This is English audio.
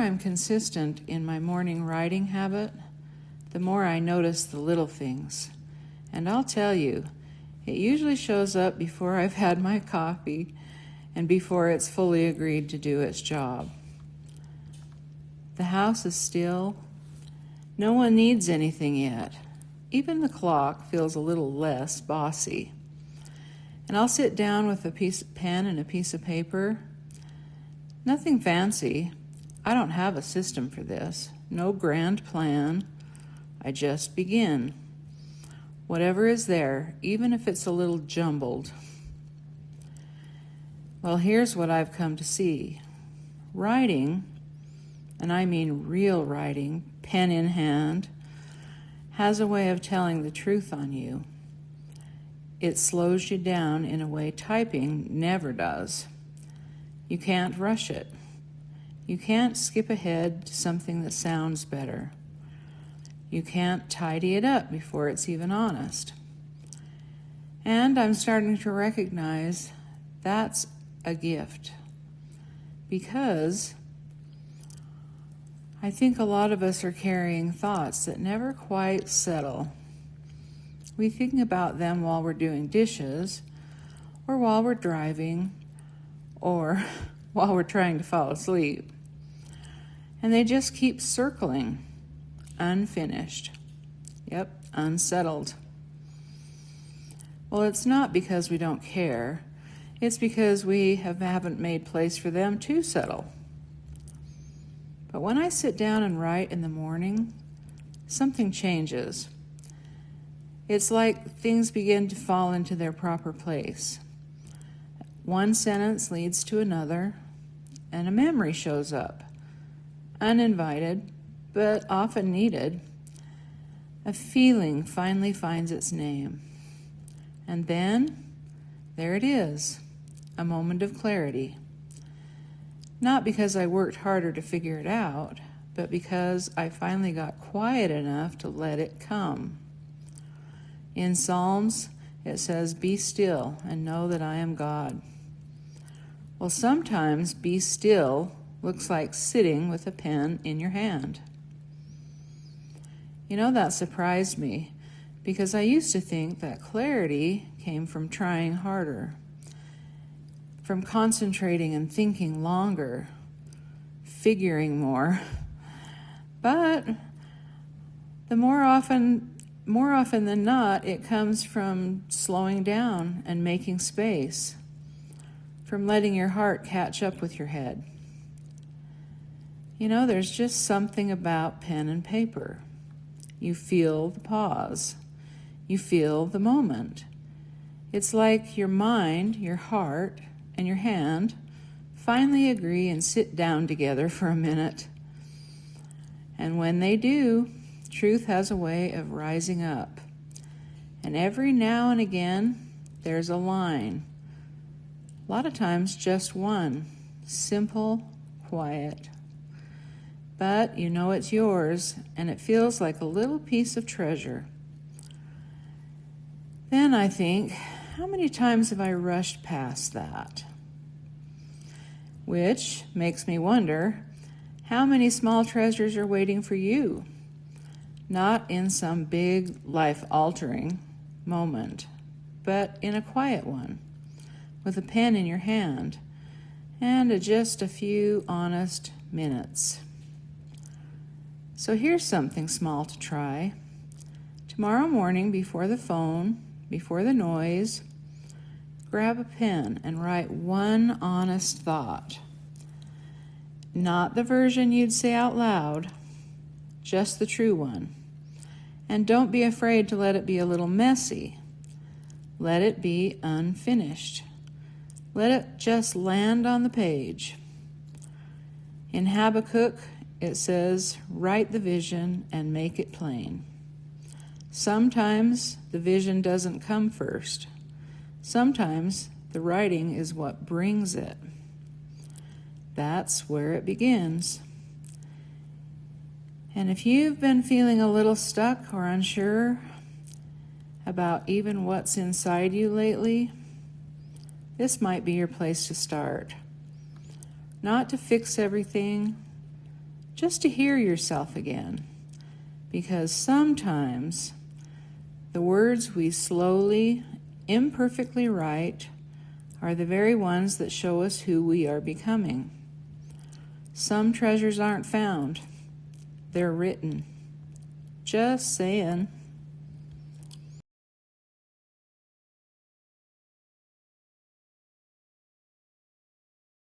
I'm consistent in my morning writing habit, the more I notice the little things. And I'll tell you, it usually shows up before I've had my coffee and before it's fully agreed to do its job. The house is still. No one needs anything yet. Even the clock feels a little less bossy. And I'll sit down with a pen and a piece of paper. Nothing fancy. I don't have a system for this. No grand plan. I just begin. Whatever is there, even if it's a little jumbled. Well, here's what I've come to see. Writing, and I mean real writing, pen in hand, has a way of telling the truth on you. It slows you down in a way typing never does. You can't rush it. You can't skip ahead to something that sounds better. You can't tidy it up before it's even honest. And I'm starting to recognize that's a gift. Because I think a lot of us are carrying thoughts that never quite settle. We think about them while we're doing dishes, or while we're driving, or while we're trying to fall asleep. And they just keep circling, unfinished. Yep, unsettled. Well, it's not because we don't care. It's because we haven't made place for them to settle. But when I sit down and write in the morning, something changes. It's like things begin to fall into their proper place. One sentence leads to another, and a memory shows up. Uninvited, but often needed. A feeling finally finds its name. And then, there it is, a moment of clarity. Not because I worked harder to figure it out, but because I finally got quiet enough to let it come. In Psalms, it says, "Be still and know that I am God." Well, sometimes be still looks like sitting with a pen in your hand. You know, that surprised me because I used to think that clarity came from trying harder, from concentrating and thinking longer, figuring more. But the more often than not, it comes from slowing down and making space, from letting your heart catch up with your head. You know, there's just something about pen and paper. You feel the pause. You feel the moment. It's like your mind, your heart, and your hand finally agree and sit down together for a minute. And when they do, truth has a way of rising up. And every now and again, there's a line. A lot of times, just one. Simple, quiet. But you know it's yours, and it feels like a little piece of treasure. Then I think, how many times have I rushed past that? Which makes me wonder, how many small treasures are waiting for you? Not in some big, life-altering moment, but in a quiet one, with a pen in your hand, and just a few honest minutes. So here's something small to try. Tomorrow morning, before the phone, before the noise, grab a pen and write one honest thought. Not the version you'd say out loud, just the true one. And don't be afraid to let it be a little messy. Let it be unfinished. Let it just land on the page. In Habakkuk, it says, "Write the vision and make it plain." Sometimes the vision doesn't come first. Sometimes the writing is what brings it. That's where it begins. And if you've been feeling a little stuck or unsure about even what's inside you lately, this might be your place to start. Not to fix everything, just to hear yourself again, because sometimes the words we slowly, imperfectly write are the very ones that show us who we are becoming. Some treasures aren't found, they're written. Just saying.